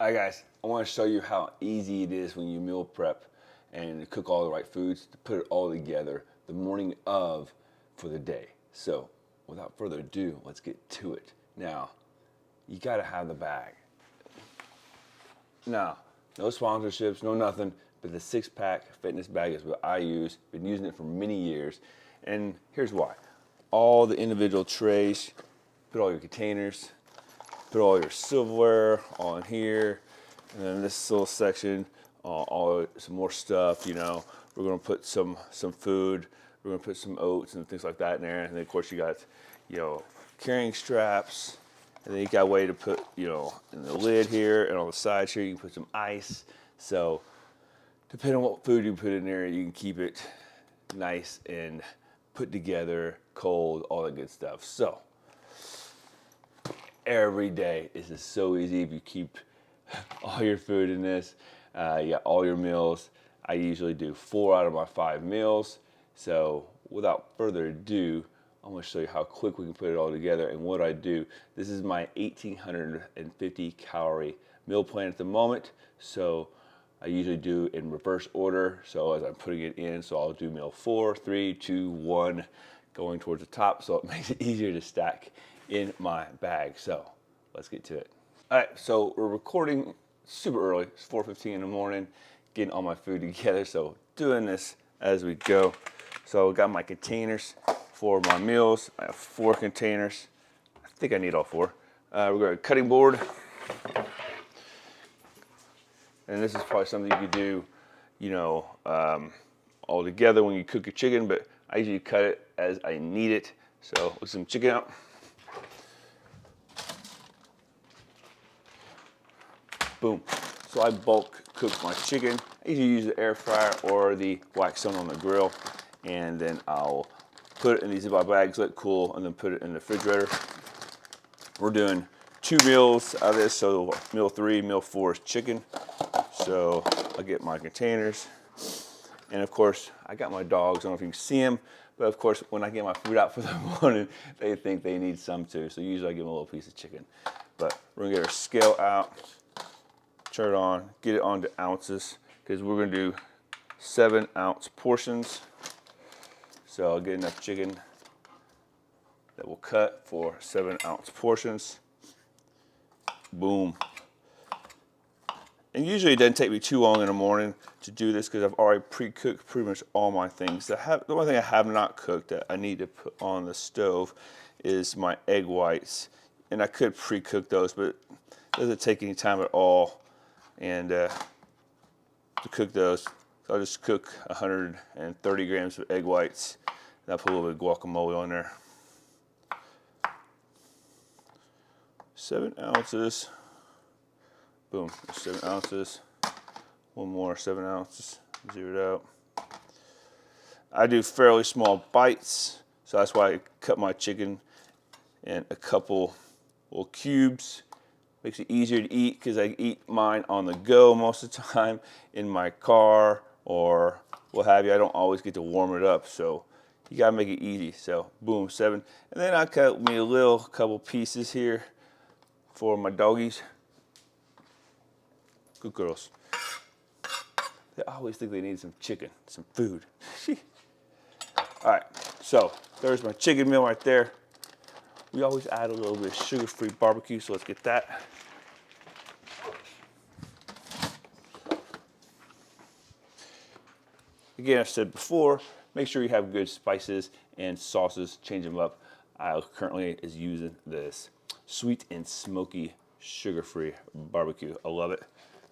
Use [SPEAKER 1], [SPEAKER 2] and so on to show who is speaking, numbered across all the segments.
[SPEAKER 1] All right, guys, I want to show you how easy it is when you meal prep and cook all the right foods to put it all together the morning of for the day. So without further ado, let's get to it. Now, you got to have the bag. Now, no sponsorships, no nothing, but the 6-pack fitness bag is what I use. Been using it for many years, and here's why. All the individual trays, put all your containers, put all your silverware all in here, and then this little section, some more stuff. You know, we're gonna put some food. We're gonna put some oats and things like that in there, and then of course you got, you know, carrying straps, and then you got a way to put, you know, in the lid here and on the sides here you can put some ice. So depending on what food you put in there, you can keep it nice and put together, cold, all that good stuff. So every day this is so easy if you keep all your food in this. You got all your meals. I usually do 4 out of my 5 meals. So without further ado, I'm going to show you how quick we can put it all together and what I do. This is my 1,850 calorie meal plan at the moment. So I usually do in reverse order. So as I'm putting it in, so I'll do meal 4, 3, 2, 1, going towards the top. So it makes it easier to stack in my bag. So let's get to it. All right, so we're recording super early. It's 4:15 in the morning, getting all my food together. So doing this as we go. So I got my containers for my meals. I have 4 containers. I think I need all 4. We're going to cutting board. And this is probably something you could do, you know, all together when you cook your chicken, but I usually cut it as I need it. So with some chicken out. Boom. So I bulk cook my chicken. I usually use the air fryer or the wax on the grill, and then I'll put it in these Ziploc bags, let it cool, and then put it in the refrigerator. We're doing 2 meals out of this, so meal 3, meal 4 is chicken. So I'll get my containers, and of course I got my dogs. I don't know if you can see them, but of course when I get my food out for the morning, they think they need some too. So usually I give them a little piece of chicken. But we're gonna get our scale out, turn it on, get it onto ounces, because we're gonna do 7-ounce portions. So I'll get enough chicken that will cut for 7-ounce portions. Boom. And usually it doesn't take me too long in the morning to do this because I've already pre-cooked pretty much all my things. The only thing I have not cooked that I need to put on the stove is my egg whites. And I could pre-cook those, but it doesn't take any time at all. And to cook those, I'll just cook 130 grams of egg whites. And I'll put a little bit of guacamole on there. 7 ounces. Boom, 7 ounces. One more, 7 ounces, zeroed out. I do fairly small bites, so that's why I cut my chicken in a couple little cubes. Makes it easier to eat because I eat mine on the go most of the time, in my car or what have you. I don't always get to warm it up, so you gotta make it easy. So boom, 7. And then I cut me a couple pieces here for my doggies. Good girls. They always think they need some chicken, some food. All right, so there's my chicken meal right there. We always add a little bit of sugar-free barbecue, so let's get that. Again, I said before, make sure you have good spices and sauces, change them up. I currently is using this sweet and smoky sugar-free barbecue. I love it.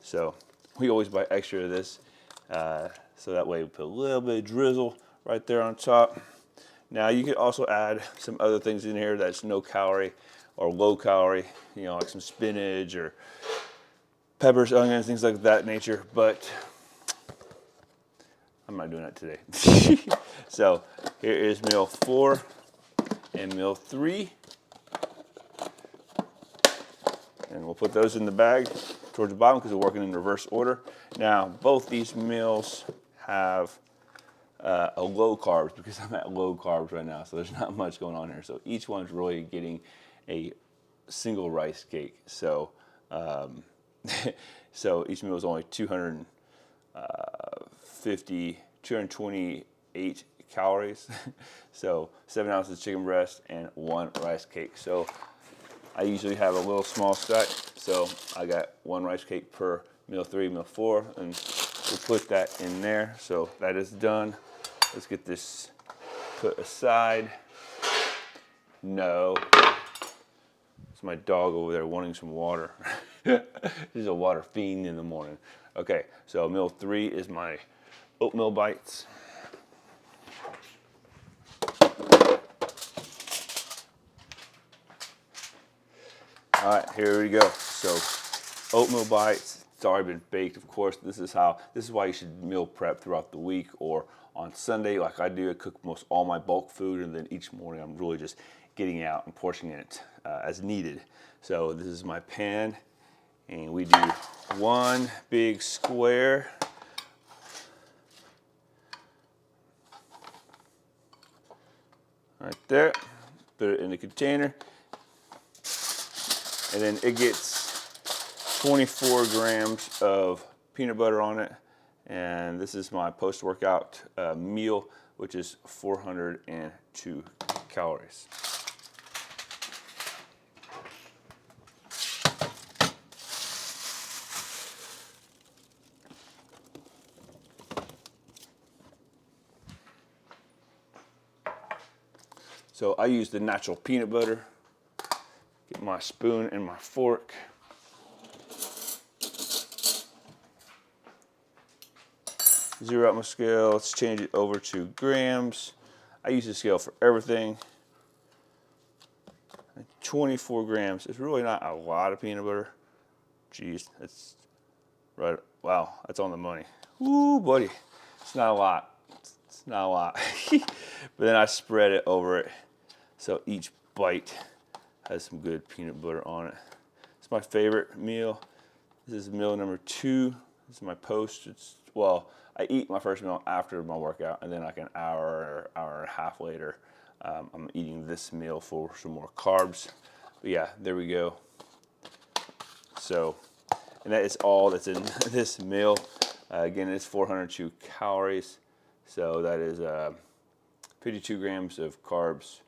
[SPEAKER 1] So we always buy extra of this, so that way we put a little bit of drizzle right there on top. Now you could also add some other things in here that's no calorie or low calorie, you know, like some spinach or peppers, onions, things like that nature, but I'm not doing that today. So here is meal 4 and meal 3. And we'll put those in the bag towards the bottom because we're working in reverse order. Now, both these meals have a low carbs because I'm at low carbs right now, so there's not much going on here. So each one's really getting a single rice cake. So So each meal is only 228 calories. So 7 ounces of chicken breast and 1 rice cake. So I usually have a little small stack. So I got 1 rice cake per meal 3, meal 4, and we'll put that in there. So that is done. Let's get this put aside. No. It's my dog over there wanting some water. He's a water fiend in the morning. Okay, so meal 3 is my oatmeal bites. All right, here we go. So oatmeal bites, it's already been baked, of course. This is why you should meal prep throughout the week, or on Sunday, like I do. I cook most all my bulk food, and then each morning I'm really just getting out and portioning it as needed. So this is my pan, and we do 1 big square. Right there. Put it in the container. And then it gets 24 grams of peanut butter on it. And this is my post-workout meal, which is 402 calories. So I use the natural peanut butter. Get my spoon and my fork. Zero out my scale. Let's change it over to grams. I use the scale for everything. 24 grams. It's really not a lot of peanut butter. Jeez, that's right. Wow, that's on the money. Woo, buddy. It's not a lot. It's not a lot. But then I spread it over it, so each bite has some good peanut butter on it. It's my favorite meal. This is meal number 2. This is my post. Well, I eat my first meal after my workout, and then like an hour and a half later, I'm eating this meal for some more carbs. But yeah, there we go. So, and that is all that's in this meal. Again, it's 402 calories. So that is 52 grams of carbs,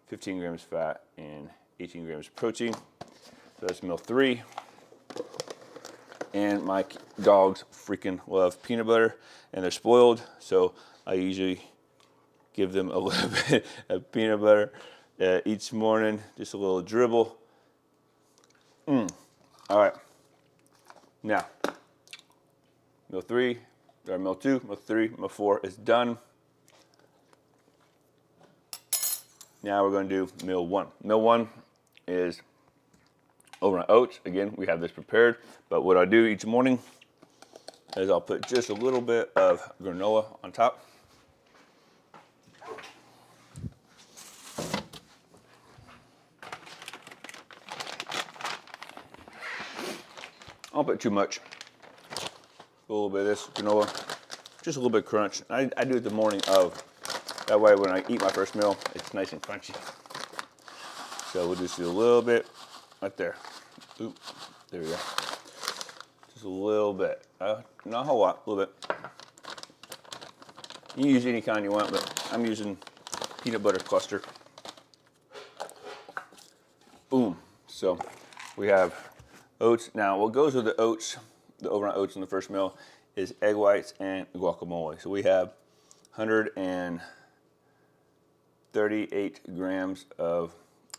[SPEAKER 1] 15 grams fat, and 18 grams of protein. So that's meal 3. And my dogs freaking love peanut butter, and they're spoiled. So I usually give them a little bit of peanut butter each morning, just a little dribble. All right. Now, meal 3, or meal 2, meal 3, meal 4 is done. Now we're going to do meal 1. Meal 1 is overnight oats. Again, we have this prepared, but what I do each morning is I'll put just a little bit of granola on top. I don't put too much. A little bit of this granola, just a little bit of crunch. I do it the morning of. That way when I eat my first meal, it's nice and crunchy. So we'll just do a little bit right there. Oop, there we go. Just a little bit. Not a whole lot, a little bit. You can use any kind you want, but I'm using peanut butter cluster. Boom. So we have oats. Now what goes with the oats, the overnight oats in the first meal, is egg whites and guacamole. So we have 138 grams of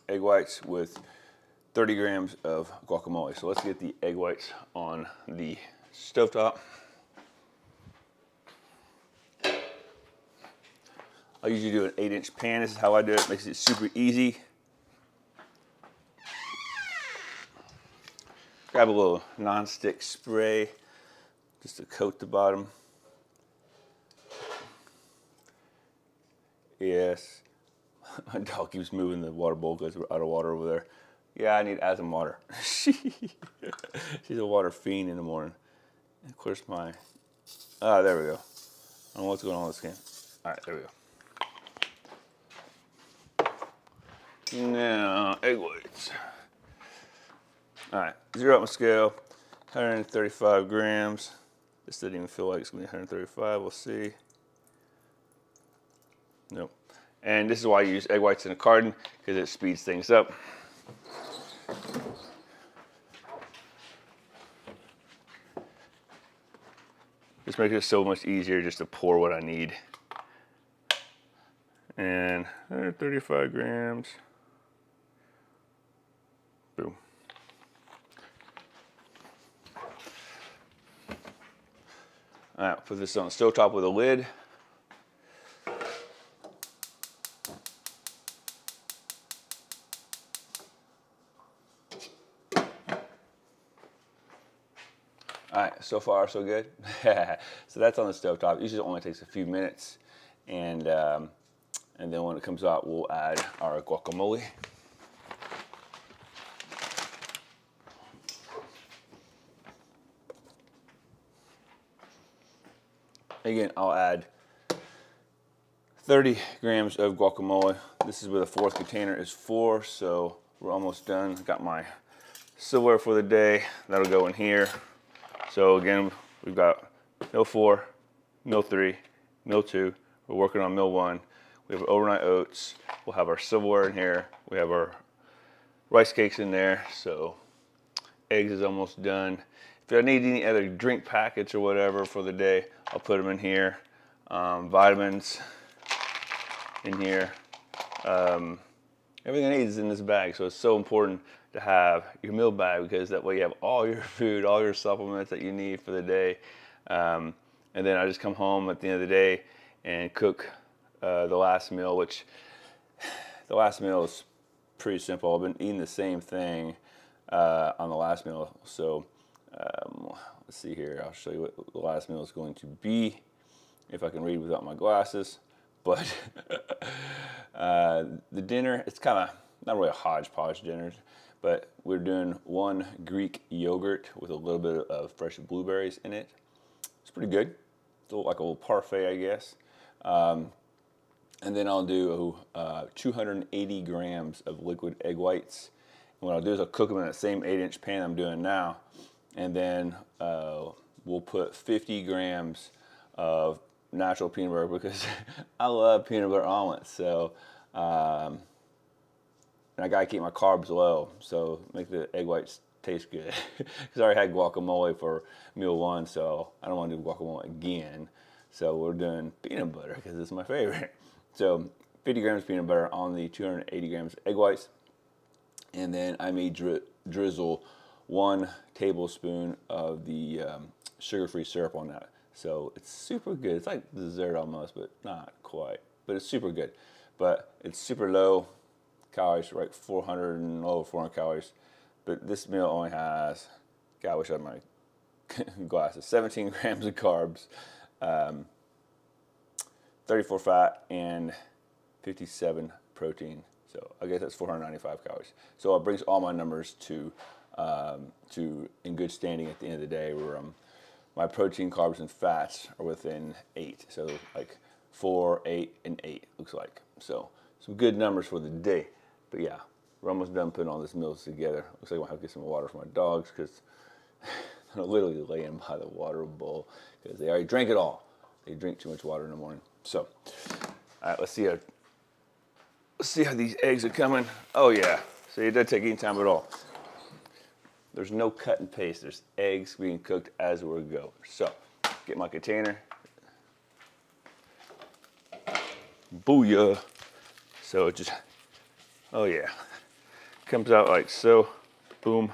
[SPEAKER 1] egg whites with 30 grams of guacamole. So let's get the egg whites on the stovetop. I usually do an 8-inch pan. This is how I do it. Makes it super easy. Grab a little non-stick spray just to coat the bottom. Yes. My dog keeps moving the water bowl because we're out of water over there. Yeah, I need to add some water. She's a water fiend in the morning. And of course there we go. I don't know what's going on with this game. All right, there we go. Now, egg whites. All right, zero out my scale. 135 grams. This didn't even feel like it's gonna be 135, we'll see. Nope. And this is why I use egg whites in a carton, because it speeds things up. This makes it so much easier just to pour what I need. And 135 grams. Boom. All right, put this on the stovetop with a lid. All right, so far so good. So that's on the stovetop. Usually it only takes a few minutes, and then when it comes out, we'll add our guacamole. Again, I'll add 30 grams of guacamole. This is where the fourth container is for, so we're almost done. Got my silverware for the day. That'll go in here. So again, we've got meal 4, meal 3, meal 2. We're working on meal 1. We have overnight oats. We'll have our silverware in here. We have our rice cakes in there. So eggs is almost done. If I need any other drink packets or whatever for the day, I'll put them in here. Vitamins in here. Everything I need is in this bag. So it's so important to have your meal bag, because that way you have all your food, all your supplements that you need for the day. And then I just come home at the end of the day and cook the last meal, which the last meal is pretty simple. I've been eating the same thing on the last meal. So let's see here. I'll show you what the last meal is going to be, if I can read without my glasses. But the dinner, it's kind of not really a hodgepodge dinner, but we're doing 1 Greek yogurt with a little bit of fresh blueberries in it. It's pretty good. It's like a little parfait, I guess. And then I'll do 280 grams of liquid egg whites. And what I'll do is I'll cook them in that same 8-inch pan I'm doing now. And then we'll put 50 grams of natural peanut butter, because I love peanut butter omelets. So, and I gotta keep my carbs low, so make the egg whites taste good. Because I already had guacamole for meal 1, so I don't want to do guacamole again. So we're doing peanut butter because it's my favorite. So 50 grams of peanut butter on the 280 grams of egg whites. And then I may drizzle 1 tablespoon of the sugar-free syrup on that. So it's super good. It's like dessert almost, but not quite. But it's super good. But it's super low calories, right? 400 and over 400 calories. But this meal only has, God, I wish I had my glasses, 17 grams of carbs, 34 fat, and 57 protein. So I guess that's 495 calories. So it brings all my numbers to in good standing at the end of the day, where my protein, carbs, and fats are within 8. So like 4, 8, and 8 looks like. So some good numbers for the day. But yeah, we're almost done putting all this meals together. Looks like I'm gonna have to get some water for my dogs, because they're literally laying by the water bowl because they already drank it all. They drink too much water in the morning. So, all right, let's see how these eggs are coming. Oh yeah, so it doesn't take any time at all. There's no cut and paste. There's eggs being cooked as we go. So, get my container. Booyah. So it just, oh yeah, comes out like so. Boom.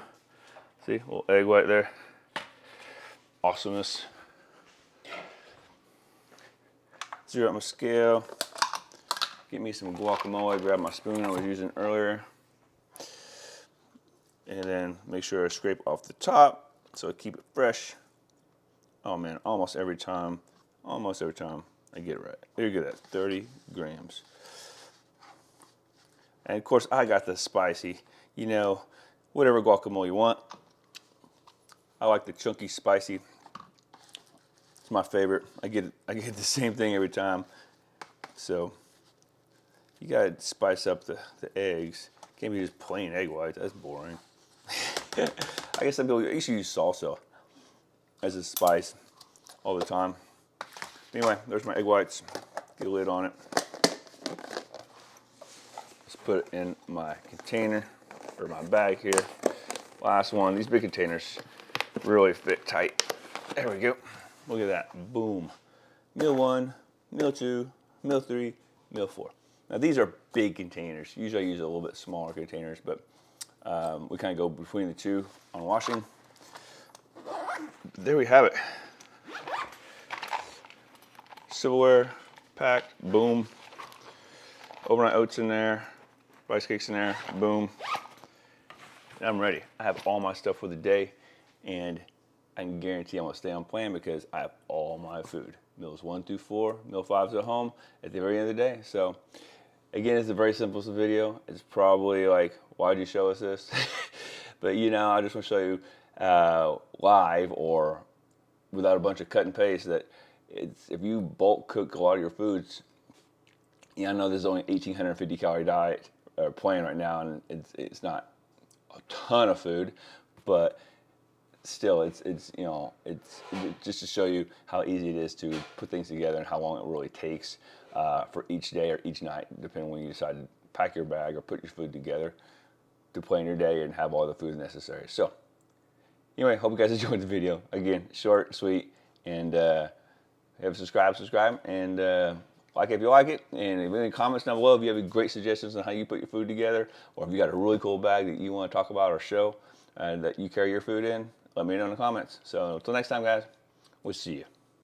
[SPEAKER 1] See, a little egg white there. Awesomeness. Zero out my scale. Get me some guacamole. Grab my spoon I was using earlier. And then make sure I scrape off the top so I keep it fresh. Oh man, almost every time I get it right. There you go, that's 30 grams. And of course I got the spicy, you know, whatever guacamole you want. I like the chunky spicy. It's my favorite. I get the same thing every time. So you gotta spice up the eggs. Can't be just plain egg whites. That's boring. I guess some people used to use salsa as a spice all the time. Anyway, there's my egg whites. Get a lid on it. Let's put it in my container, or my bag here. Last one. These big containers really fit tight. There we go. Look at that. Boom. Meal 1, meal 2, meal 3, meal 4. Now these are big containers. Usually I use a little bit smaller containers, but we kind of go between the two on washing. There we have it. Silverware packed, boom. Overnight oats in there, rice cakes in there, boom. I'm ready. I have all my stuff for the day, and I can guarantee I'm gonna stay on plan because I have all my food. Meals 1 through 4, meal 5's at home at the very end of the day. So again, it's a very simple video. It's probably like, why'd you show us this? But you know, I just want to show you live or without a bunch of cut and paste that if you bulk cook a lot of your foods, I know there's only 1,850 calorie diet or plan right now, and it's not a ton of food, but still, it's just to show you how easy it is to put things together and how long it really takes for each day or each night, depending on when you decide to pack your bag or put your food together to plan your day and have all the food necessary. So anyway, hope you guys enjoyed the video. Again, short, sweet, and if you haven't subscribe, and like if you like it, and if you have any comments down below, if you have any great suggestions on how you put your food together, or if you got a really cool bag that you want to talk about or show that you carry your food in, let me know in the comments. So until next time, guys, we'll see you.